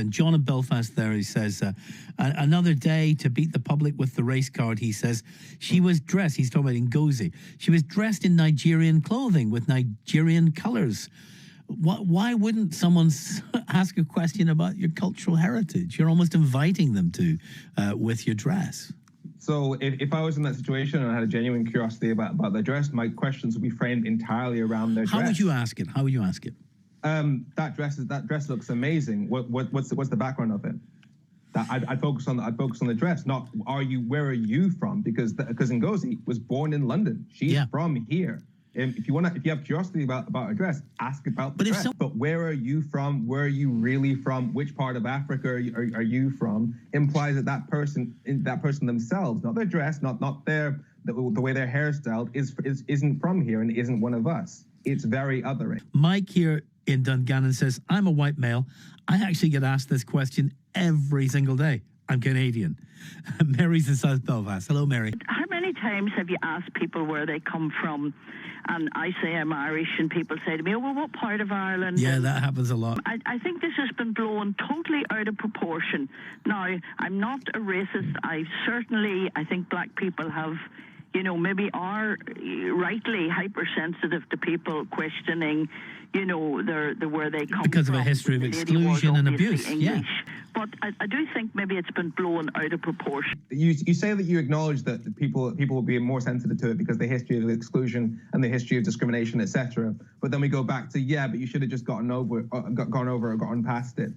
And John in Belfast there, he says, another day to beat the public with the race card, he says. She was dressed, he's talking about Ngozi, she was dressed in Nigerian clothing with Nigerian colours. Why wouldn't someone ask a question about your cultural heritage? You're almost inviting them to with your dress. So if I was in that situation and I had a genuine curiosity about their dress, my questions would be framed entirely around their dress. How would you ask it? That dress looks amazing. What's the background of it? I'd focus on the dress, not where are you from? Because Ngozi was born in London. She's from here. If you have curiosity about a dress, ask about the dress. But where are you from? Where are you really from? Which part of Africa are you from? Implies that person themselves, not their dress, not the way their hairstyle isn't from here and isn't one of us. It's very othering. Mike here in Dungannon says, I'm a white male. I actually get asked this question every single day. I'm Canadian. Mary's in South Belfast. Hello, Mary. How many times have you asked people where they come from? And I say I'm Irish, and people say to me, oh, well, what part of Ireland? Yeah, that happens a lot. I think this has been blown totally out of proportion. Now, I'm not a racist. I think black people have, maybe are rightly hypersensitive to people questioning, where they come from. Because of a history of exclusion and abuse. English. Yeah. But I do think maybe it's been blown out of proportion. You say that you acknowledge that people will be more sensitive to it because the history of exclusion and the history of discrimination, etc. But then we go back to but you should have just gotten over or gotten past it.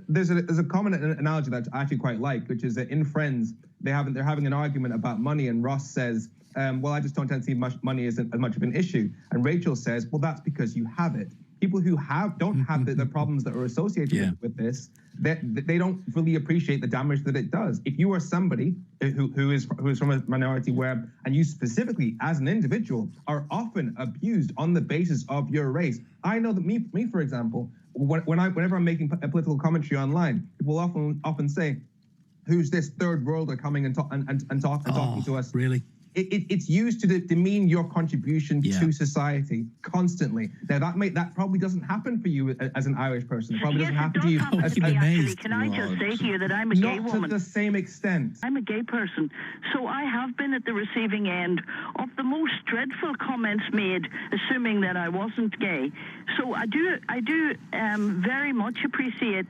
There's a common analogy that I actually quite like, which is that in Friends they're having an argument about money, and Ross says, well, I just don't tend to see money isn't as much of an issue, and Rachel says, well, that's because you have it. People who don't have the problems that are associated with this, they don't really appreciate the damage that it does. If you are somebody who is from a minority and you specifically as an individual are often abused on the basis of your race. I know that me for example, whenever I'm making a political commentary online, people often say, who's this third worlder coming and talking to us? Really? It's used to demean your contribution to society constantly. Now that probably doesn't happen for you as an Irish person. It probably doesn't happen to you. Can I just say to you that I'm a gay woman? Not to the same extent. I'm a gay person, so I have been at the receiving end of the most dreadful comments made, assuming that I wasn't gay. So I do very much appreciate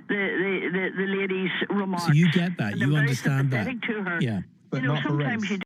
the lady's remarks. So you get that, you understand that. To her. Yeah, but not for race.